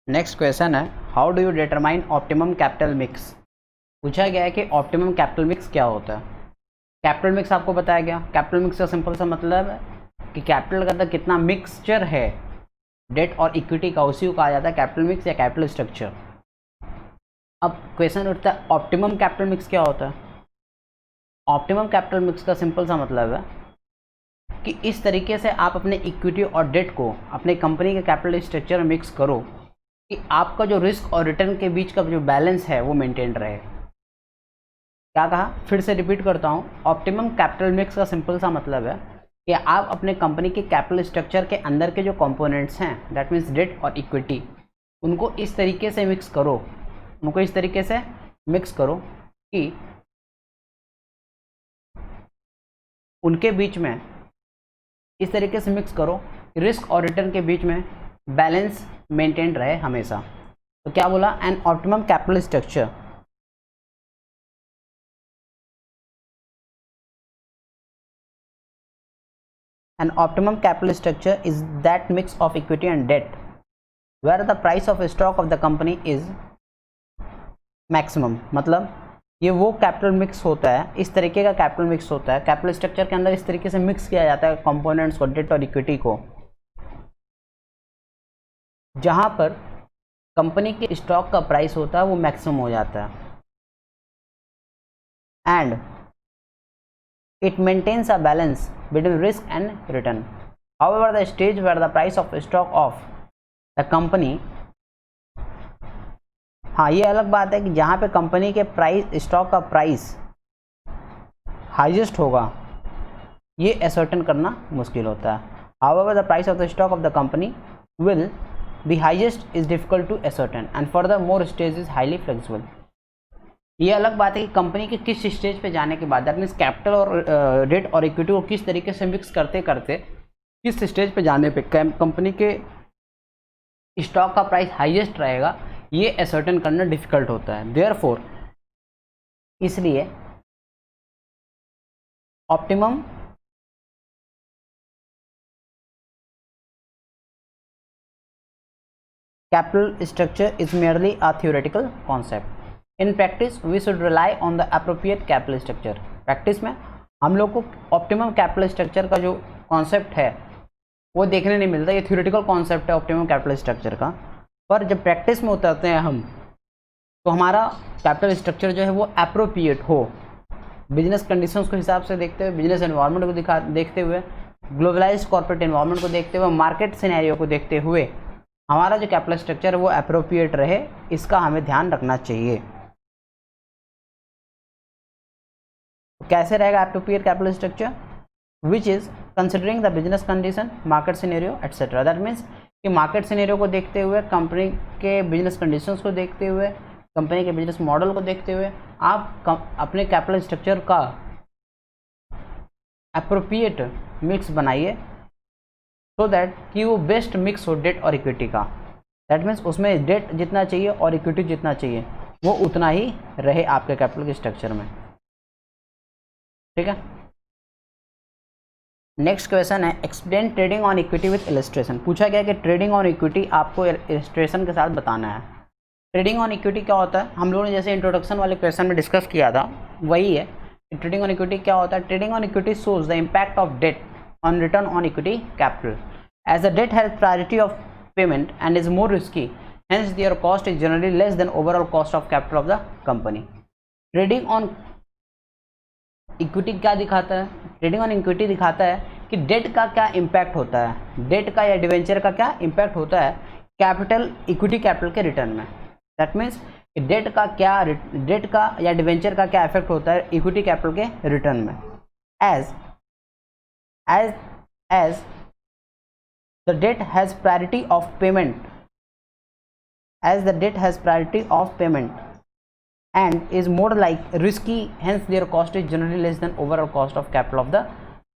Next question है, how do you determine optimum capital mix. पूछा गया है कि ऑप्टिमम कैपिटल मिक्स क्या होता है। कैपिटल मिक्स आपको बताया गया। कैपिटल मिक्स का सिंपल सा मतलब है कि कैपिटल का अंदर कितना मिक्सचर है डेट और इक्विटी का, उसी को कहा जाता है कैपिटल मिक्स या कैपिटल स्ट्रक्चर। अब क्वेश्चन उठता है ऑप्टिमम कैपिटल मिक्स क्या होता है। ऑप्टिमम कैपिटल मिक्स का सिंपल सा मतलब है कि इस तरीके से आप अपने इक्विटी और डेट को अपने कंपनी के कैपिटल स्ट्रक्चर में मिक्स करो कि आपका जो रिस्क और रिटर्न के बीच का जो बैलेंस है वो मेंटेन रहे। क्या कहा, फिर से रिपीट करता हूँ। ऑप्टिमम कैपिटल मिक्स का सिंपल सा मतलब है कि आप अपने कंपनी के कैपिटल स्ट्रक्चर के अंदर के जो कंपोनेंट्स हैं, दैट मीन्स डेट और इक्विटी, उनको इस तरीके से मिक्स करो कि उनके बीच में इस तरीके से मिक्स करो कि रिस्क और रिटर्न के बीच में बैलेंस मेंटेन रहे हमेशा। तो क्या बोला, an optimum capital structure An optimum capital structure is that mix of equity and debt where the price of stock of the company is maximum। मतलब ये वो कैपिटल मिक्स होता है, इस तरीके का कैपिटल मिक्स होता है, कैपिटल स्ट्रक्चर के अंदर इस तरीके से मिक्स किया जाता है कंपोनेंट्स को, डेट और इक्विटी को, जहां पर कंपनी के स्टॉक का प्राइस होता है वो मैक्सिमम हो जाता है and it maintains a balance between risk and return. However, the stage where the price of stock of the company, हाँ ये अलग बात है कि जहाँ पे कंपनी के प्राइस, स्टॉक का प्राइस हाईएस्ट होगा, ये असर्टेन करना मुश्किल होता है। However, the price of the stock of the company will be highest is difficult to ascertain and furthermore stage is highly flexible। ये अलग बात है कि कंपनी के किस स्टेज पे जाने के बाद, दैट मीन्स कैपिटल और डेट और इक्विटी को किस तरीके से मिक्स करते करते किस स्टेज पे जाने पे कंपनी के स्टॉक का प्राइस हाईएस्ट रहेगा, ये असर्टेन करना डिफिकल्ट होता है। देयरफॉर इसलिए optimum capital structure is merely a theoretical concept. In practice we should rely on the appropriate capital structure. Practice में हम लोग को ऑप्टिमम कैपिटल स्ट्रक्चर का जो कॉन्सेप्ट है वो देखने नहीं मिलता। ये थ्योरेटिकल कॉन्सेप्ट है ऑप्टिमम कैपिटल स्ट्रक्चर का, पर जब प्रैक्टिस में उतरते हैं हम तो हमारा कैपिटल स्ट्रक्चर जो है वो अप्रोप्रिएट हो, बिजनेस कंडीशंस को हिसाब से देखते हुए, बिजनेस एनवायरनमेंट को देखते हुए, ग्लोबलाइज्ड कॉर्पोरेट एनवायरनमेंट को देखते हुए, मार्केट सिनेरियो को देखते हुए हमारा जो कैपिटल स्ट्रक्चर है वो अप्रोप्रिएट रहे, इसका हमें ध्यान रखना चाहिए। कैसे रहेगा appropriate capital structure, which is considering the business condition, market scenario etcetera. That means कि मार्केट सिनेरियो को देखते हुए, कंपनी के बिजनेस कंडीशंस को देखते हुए, कंपनी के बिजनेस मॉडल को देखते हुए आप अपने कैपिटल स्ट्रक्चर का अप्रोप्रिएट मिक्स बनाइए सो दैट कि वो बेस्ट मिक्स हो डेट और इक्विटी का। दैट मीन्स उसमें डेट जितना चाहिए और इक्विटी जितना चाहिए वो उतना ही रहे आपके कैपिटल के स्ट्रक्चर में। ठीक है। नेक्स्ट क्वेश्चन है, explain trading on equity with illustration. पूछा गया कि ट्रेडिंग ऑन इक्विटी आपको इलस्ट्रेशन के साथ बताना है। ट्रेडिंग ऑन इक्विटी क्या होता है, हम लोगों ने जैसे इंट्रोडक्शन वाले क्वेश्चन में डिस्कस किया था वही है। ट्रेडिंग ऑन इक्विटी क्या होता है, trading on equity shows the impact of debt on return on equity capital as the debt has priority of payment and is more risky, hence their cost is generally less than overall cost of capital of the company। Trading on equity क्या दिखाता है, trading on equity दिखाता है कि date का क्या impact होता है, डेट का या डिवेंचर का क्या इम्पैक्ट होता है कैपिटल, इक्विटी कैपिटल के रिटर्न में। दैट मीन्स डेट का या डिवेंचर का क्या इफेक्ट होता है इक्विटी कैपिटल के रिटर्न में। As the debt has priority of payment, as the debt has priority of payment and is more like risky, hence their cost is generally less than overall cost of capital of the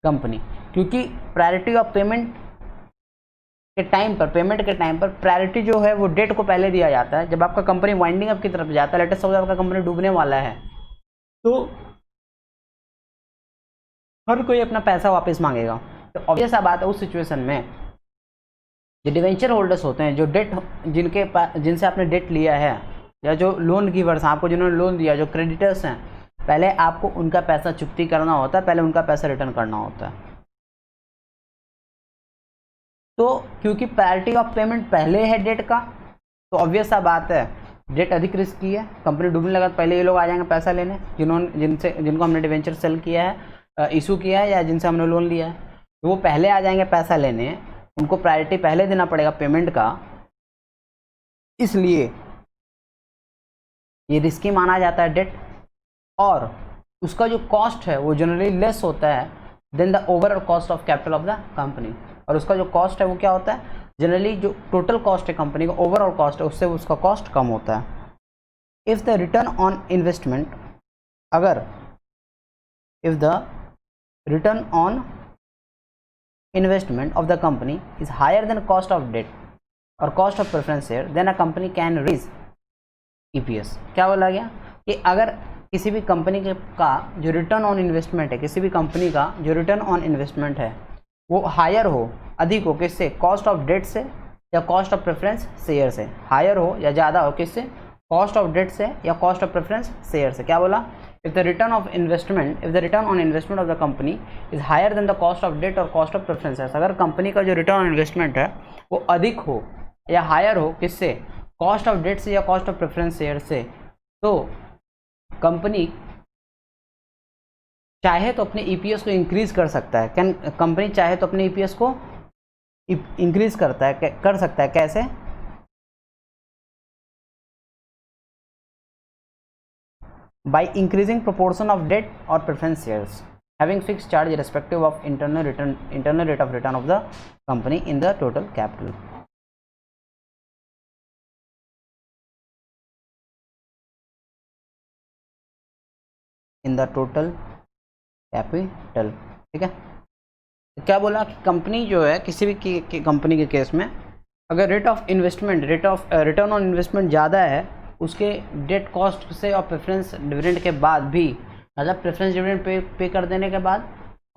company। क्योंकि priority of payment के time पर priority जो है वो date को पहले दिया जाता है। जब आपका कंपनी वाइंडिंग अप की तरफ जाता है, लेटेस्ट सपोज आपका कंपनी डूबने वाला है, तो हर कोई अपना पैसा वापस मांगेगा। तो ऑब्वियस सा बात है उस सिचुएशन में जो डिवेंचर होल्डर्स होते हैं, जो डेट जिनसे आपने डेट लिया है, या जो लोन गिवर्स हैं, आपको जिन्होंने लोन दिया, जो क्रेडिटर्स हैं, पहले आपको उनका पैसा चुकती करना होता है, पहले उनका पैसा रिटर्न करना होता है। तो क्योंकि प्रायोरिटी ऑफ पेमेंट पहले है डेट का, तो ऑब्वियस सा बात है डेट अधिक रिस्की है, कंपनी डूबने लगा तो पहले ये लोग आ जाएंगे पैसा लेने, जिनको हमने डिवेंचर सेल किया है, इशू किया है, या जिनसे हमने लोन लिया है, तो वो पहले आ जाएंगे पैसा लेने, उनको प्रायोरिटी पहले देना पड़ेगा पेमेंट का, इसलिए ये रिस्की माना जाता है डेट। और उसका जो कॉस्ट है वो जनरली लेस होता है than the overall cost of capital of the company, और उसका जो कॉस्ट है वो क्या होता है, जनरली जो टोटल कॉस्ट है कंपनी का, ओवरऑल कॉस्ट है, उससे उसका कॉस्ट कम होता है। If the return on investment, अगर if the return on investment of the company is higher than cost of debt और cost of preference share, then a company can raise EPS। क्या बोला गया कि अगर किसी भी कंपनी का जो रिटर्न ऑन इन्वेस्टमेंट है, किसी भी कंपनी का जो रिटर्न ऑन इन्वेस्टमेंट है वो हायर हो, अधिक हो, किससे, कॉस्ट ऑफ डेट से या कॉस्ट ऑफ प्रेफरेंस शेयर से, हायर हो या ज़्यादा हो, किससे, कॉस्ट ऑफ डेट से या कॉस्ट ऑफ प्रेफरेंस शेयर से। क्या बोला, if the return of investment, if the return on investment of the company is higher than the cost of debt और कॉस्ट ऑफ प्रेफरेंस शेयर, अगर company का जो return on investment है वो अधिक हो या हायर हो, किससे, कॉस्ट ऑफ डेट से या कॉस्ट ऑफ प्रेफरेंस शेयर से, तो कंपनी चाहे तो अपने EPS को इंक्रीज कर सकता है। कंपनी चाहे तो अपने EPS को इंक्रीज कर सकता है, कैसे, by increasing proportion of debt और preference shares having fix charge respective of internal rate of return of the company in the total capital. In the total capital, ठीक है। तो क्या बोला कि कंपनी जो है, किसी भी कंपनी के केस में अगर rate of return on investment ज़्यादा है, उसके डेट कॉस्ट से और प्रेफरेंस डिविडेंड के बाद भी, मतलब प्रेफरेंस डिविडेंड पे कर देने के बाद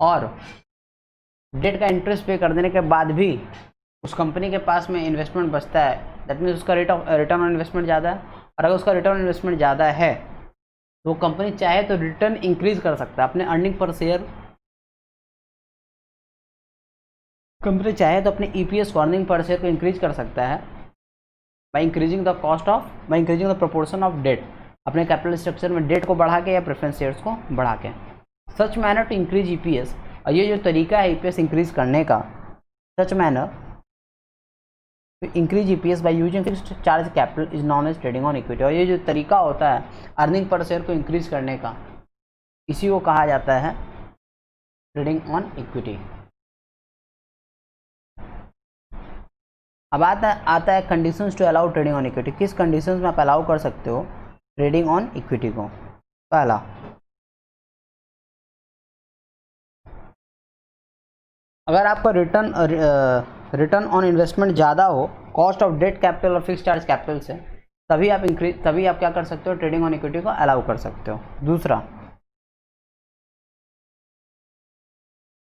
और डेट का इंटरेस्ट पे कर देने के बाद भी उस कंपनी के पास में इन्वेस्टमेंट बचता है, दैट मीन्स उसका rate of return on investment ज़्यादा है। और अगर उसका रिटर्न ऑन इन्वेस्टमेंट ज़्यादा है तो कंपनी चाहे तो रिटर्न इंक्रीज कर सकता है, अपने अर्निंग पर शेयर, कंपनी चाहे तो अपने EPS को, अर्निंग पर शेयर को इंक्रीज कर सकता है by increasing the proportion of debt, अपने कैपिटल स्ट्रक्चर में डेट को बढ़ा के या प्रेफरेंस शेयर्स को बढ़ा के, such manner to increase EPS। और ये जो तरीका है EPS इंक्रीज करने का, such manner to increase EPS by using fixed charge capital is known as trading on equity. और ये जो तरीका होता है अर्निंग पर शेयर को इंक्रीज करने का, इसी को कहा जाता है ट्रेडिंग ऑन इक्विटी। अब आता है conditions to allow trading on equity. किस कंडीशंस में आप अलाउ कर सकते हो ट्रेडिंग ऑन इक्विटी को? पहला, अगर आपका रिटर्न ऑन इन्वेस्टमेंट ज़्यादा हो कॉस्ट ऑफ डेट कैपिटल और फिक्स चार्ज कैपिटल से, तभी आप क्या कर सकते हो, ट्रेडिंग ऑन इक्विटी को अलाउ कर सकते हो। दूसरा,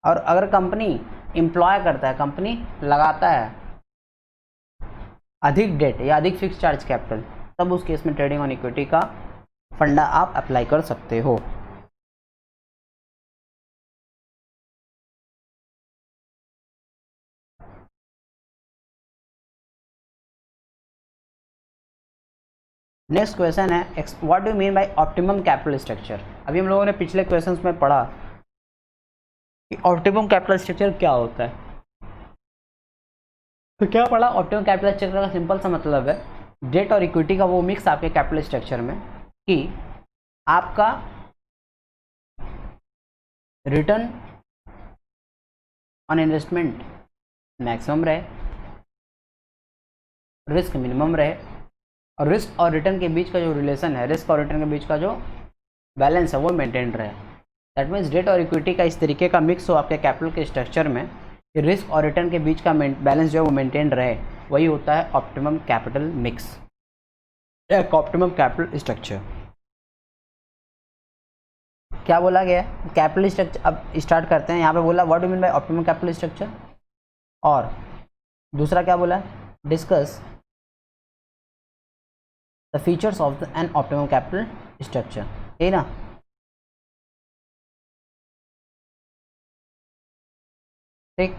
और अगर कंपनी एम्प्लॉय करता है, कंपनी लगाता है अधिक डेट या अधिक फिक्स चार्ज कैपिटल, तब उस केस में ट्रेडिंग ऑन इक्विटी का फंडा आप अप्लाई कर सकते हो। नेक्स्ट क्वेश्चन है, what do mean by optimum capital structure. अभी हम लोगों ने पिछले क्वेश्चंस में पढ़ा कि ऑप्टिमम कैपिटल स्ट्रक्चर क्या होता है। तो क्या पढ़ा, ऑप्टिमम कैपिटल स्ट्रक्चर का सिंपल सा मतलब है डेट और इक्विटी का वो मिक्स आपके कैपिटल स्ट्रक्चर में, कि आपका रिटर्न ऑन इन्वेस्टमेंट मैक्सिमम रहे, रिस्क मिनिमम रहे, और रिस्क और रिटर्न के बीच का जो रिलेशन है, रिस्क और रिटर्न के बीच का जो बैलेंस है वो मेंटेन रहे। दैट मीन्स डेट और इक्विटी का इस तरीके का मिक्स हो आपके कैपिटल के स्ट्रक्चर में कि रिस्क और रिटर्न के बीच का बैलेंस जो है वो मेंटेन रहे, वही होता है ऑप्टिमम कैपिटल मिक्स, एक ऑप्टिमम कैपिटल स्ट्रक्चर। क्या बोला गया है कैपिटल स्ट्रक्चर। अब स्टार्ट करते हैं। यहाँ पे बोला what do mean by optimum capital structure, और दूसरा क्या बोला है, discuss the features of an optimum capital structure, यही ना। ठीक,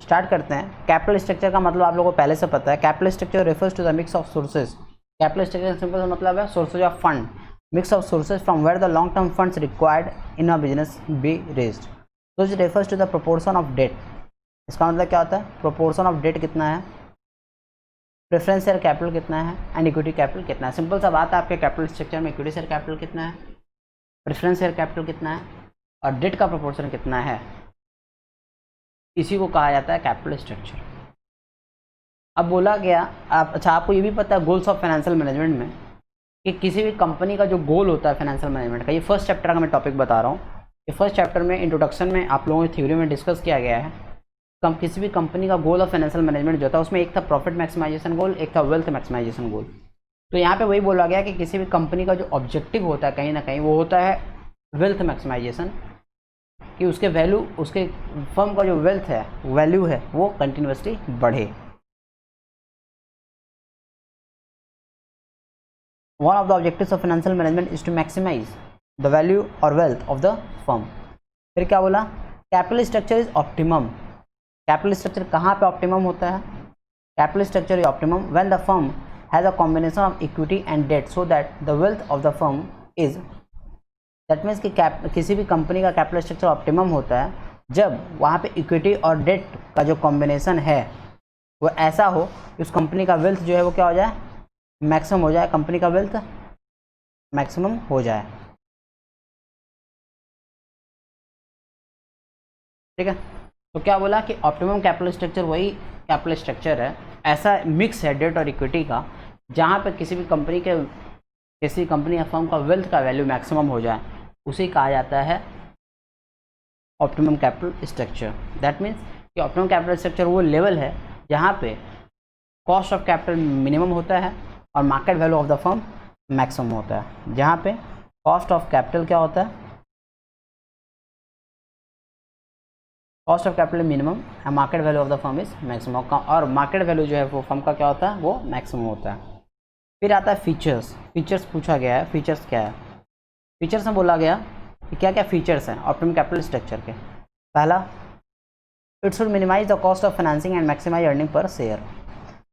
स्टार्ट करते हैं। कैपिटल स्ट्रक्चर का मतलब आप लोगों को पहले से पता है। Capital structure refers to the mix of sources. Capital structure simple मतलब है sources of fund, mix of sources from where the long term funds required in a business be raised. तो it refers to the proportion of debt. इसका मतलब क्या होता है, proportion of date कितना है, प्रेफरेंस शेयर कैपिटल कितना है, एंड इक्विटी कैपिटल कितना है। सिंपल सा बात है, आपके कैपिटल स्ट्रक्चर में इक्विटी शेयर कैपिटल कितना है, प्रेफरेंस शेयर कैपिटल कितना है, और डेट का प्रोपोर्शन कितना है, इसी को कहा जाता है कैपिटल स्ट्रक्चर। अब बोला गया अच्छा आपको ये भी पता है गोल्स ऑफ फाइनेंशियल मैनेजमेंट में कि किसी भी कंपनी का जो गोल होता है फाइनेंशियल मैनेजमेंट का, ये फर्स्ट चैप्टर का मैं टॉपिक बता रहा हूँ। ये फर्स्ट चैप्टर में इंट्रोडक्शन में आप लोगों की थ्योरी में डिस्कस किया गया है। किसी भी कंपनी का गोल ऑफ फाइनेंशियल मैनेजमेंट जो था उसमें एक था प्रॉफिट मैक्सिमाइजेशन गोल, एक था वेल्थ मैक्सिमाइजेशन गोल। तो यहाँ पे वही बोला गया कि किसी भी कंपनी का जो ऑब्जेक्टिव होता है कहीं ना कहीं वो होता है वेल्थ मैक्सिमाइजेशन, कि उसके वैल्यू, उसके फर्म का जो वेल्थ है, वैल्यू है, वो कंटिन्यूसली बढ़े। One of the objectives of financial management is to maximise the value और वेल्थ ऑफ द फर्म। फिर क्या बोला, capital structure is optimum. Capital structure कहाँ पे ऑप्टिमम होता है, capital structure is optimum when the firm has a combination of equity and debt so that the wealth of the firm is, that means कि किसी भी company का capital structure optimum होता है जब वहाँ पे इक्विटी और डेट का जो कॉम्बिनेशन है वो ऐसा हो कि उस कंपनी का वेल्थ जो है वो क्या हो जाए, मैक्सिमम हो जाए, कंपनी का वेल्थ मैक्सिमम हो जाए। ठीक है, तो क्या बोला कि ऑप्टिमम कैपिटल स्ट्रक्चर वही कैपिटल स्ट्रक्चर है, ऐसा मिक्स है डेट और इक्विटी का, जहाँ पे किसी कंपनी या फर्म का वेल्थ का वैल्यू मैक्सिमम हो जाए, उसे कहा जाता है optimum capital structure. That means कि ऑप्टिमम कैपिटल स्ट्रक्चर वो लेवल है जहाँ पे कॉस्ट ऑफ कैपिटल मिनिमम होता है और market value of the firm maximum होता है। जहाँ पे कॉस्ट ऑफ कैपिटल क्या होता है, cost of capital minimum and market value of the firm is maximum, और मार्केट वैल्यू जो है वो फर्म का क्या होता है, वो मैक्सिमम होता है। फिर आता है फीचर्स। फीचर्स पूछा गया है, फीचर्स क्या है। फीचर्स में बोला गया कि क्या क्या फीचर्स हैं ऑप्टिमम कैपिटल स्ट्रक्चर के। पहला, it should minimise the cost of financing and maximise earning per share.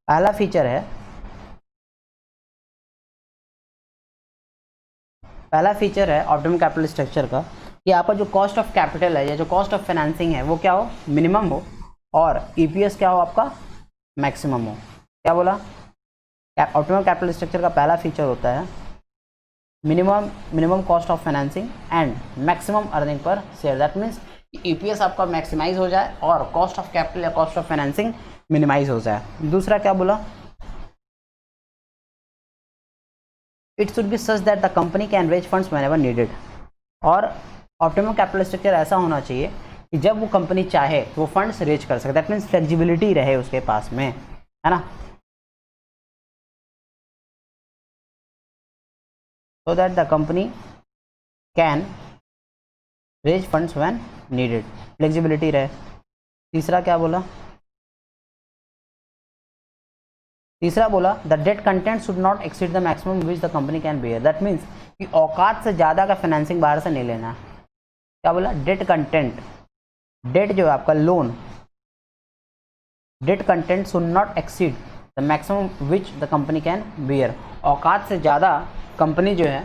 पहला फीचर है, पहला फीचर है ऑप्टिमम कैपिटल स्ट्रक्चर का कि आपका जो कॉस्ट ऑफ कैपिटल है या जो कॉस्ट ऑफ फाइनेंसिंग है वो क्या हो, मिनिमम हो, और ईपीएस क्या हो आपका, मैक्सिमम हो। क्या बोला, ऑप्टिमम कैपिटल स्ट्रक्चर का पहला फीचर होता है minimum cost of financing and maximum earning per share. That means EPS आपका मैक्सिमाइज हो जाए और कॉस्ट ऑफ कैपिटल या कॉस्ट ऑफ फाइनेंसिंग मिनिमाइज हो जाए। दूसरा क्या बोला, it should be such that the company can raise funds whenever needed. और ऑप्टिमम कैपिटल स्ट्रक्चर ऐसा होना चाहिए कि जब वो कंपनी चाहे तो वो फंड्स रेज कर सके। दैट मीन्स फ्लेक्सिबिलिटी रहे उसके पास में, है ना, so that the company can raise funds when needed, flexibility रहे। तीसरा क्या बोला, तीसरा बोला the debt content should not exceed the maximum which the company can bear. That means कि औकात से ज़्यादा का फाइनेंसिंग बाहर से नहीं लेना। क्या बोला, डेट कंटेंट, डेट जो है आपका loan, debt content should not exceed the maximum which the company can bear. औकात से ज़्यादा कंपनी जो है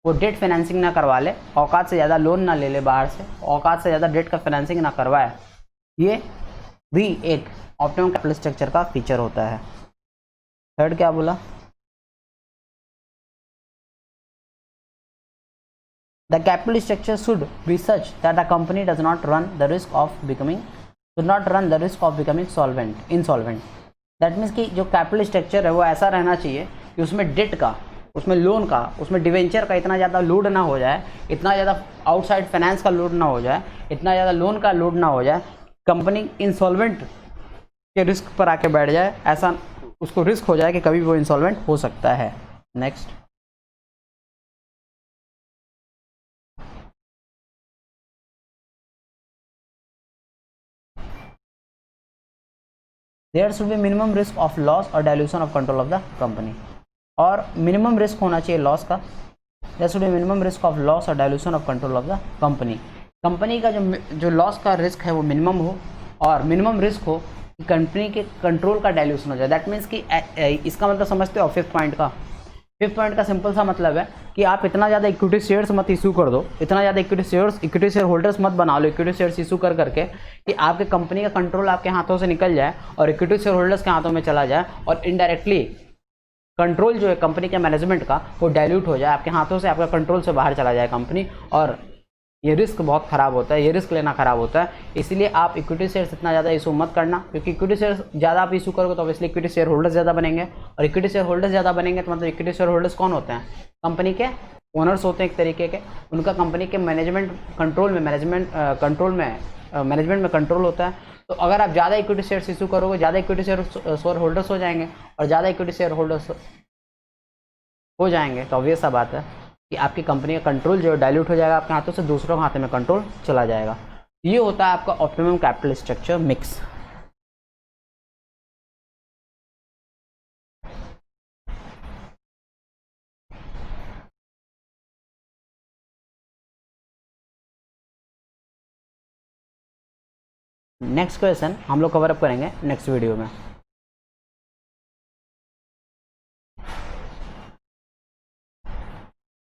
वो डेट फाइनेंसिंग ना करवा ले, औकात से ज़्यादा लोन ना ले ले बाहर से, औकात से ज़्यादा डेट का फाइनेंसिंग ना करवाए, ये भी एक ऑप्टिमम कैपिटल स्ट्रक्चर का फीचर होता है। थर्ड क्या बोला, the capital structure should be such that the company does not run the risk of becoming insolvent. That means कि जो कैपिटल स्ट्रक्चर है वो ऐसा रहना चाहिए कि उसमें डेट का, उसमें लोन का, उसमें डिवेंचर का इतना ज़्यादा लोड ना हो जाए, इतना ज़्यादा आउटसाइड फाइनेंस का लोड ना हो जाए, इतना ज़्यादा लोन का लोड ना हो जाए, कंपनी इंसॉल्वेंट के रिस्क पर आके बैठ जाए, ऐसा उसको रिस्क हो जाए कि कभी वो इंसॉल्वेंट हो सकता है। Next, there should be minimum risk of loss और dilution of control of the company, और मिनिमम रिस्क होना चाहिए लॉस का, there should be minimum risk of loss और dilution of control of the company. Company का जो loss का risk है वो मिनिमम हो, और मिनिमम रिस्क हो कि कंपनी के कंट्रोल का डायल्यूशन हो जाए। दैट मीन्स कि इसका मतलब समझते हो फिफ्थ पॉइंट का सिंपल सा मतलब है कि आप इतना ज़्यादा इक्विटी शेयर्स मत इशू कर दो, इतना ज़्यादा इक्विटी शेयर होल्डर्स मत बना लो इक्विटी शेयर्स इशू कर करके कि आपके कंपनी का कंट्रोल आपके हाथों से निकल जाए और इक्विटी शेयर होल्डर्स के हाथों में चला जाए, और इनडायरेक्टली कंट्रोल जो है कंपनी के मैनेजमेंट का वो डाइल्यूट हो जाए, आपके हाथों से, आपका कंट्रोल से बाहर चला जाए कंपनी। और ये रिस्क बहुत ख़राब होता है, ये रिस्क लेना ख़राब होता है। इसलिए आप इक्विटी शेयर्स इतना ज़्यादा इशू मत करना, क्योंकि इक्विटी शेयर्स ज़्यादा आप इशू करोगे तो ऑब्वियसली इक्विटी शेयर होल्डर्स ज़्यादा बनेंगे, और इक्विटी शेयर होल्डर्स ज़्यादा बनेंगे तो मतलब इक्विटी शेयर होल्डर्स कौन होते हैं? कंपनी के ओनर्स होते हैं एक तरीके के, उनका कंपनी के मैनेजमेंट में कंट्रोल होता है। तो अगर आप ज़्यादा इक्विटी शेयर्स इशू करोगे, ज़्यादा इक्विटी शेयर होल्डर्स हो जाएंगे, और ज़्यादा इक्विटी शेयर होल्डर्स हो जाएंगे तो ऑब्वियस सा बात है कि आपकी कंपनी का कंट्रोल जो है डाइल्यूट हो जाएगा आपके हाथों से, दूसरों के हाथों में कंट्रोल चला जाएगा। ये होता है आपका optimum capital structure mix. Next question हम लोग कवर अप करेंगे नेक्स्ट वीडियो में।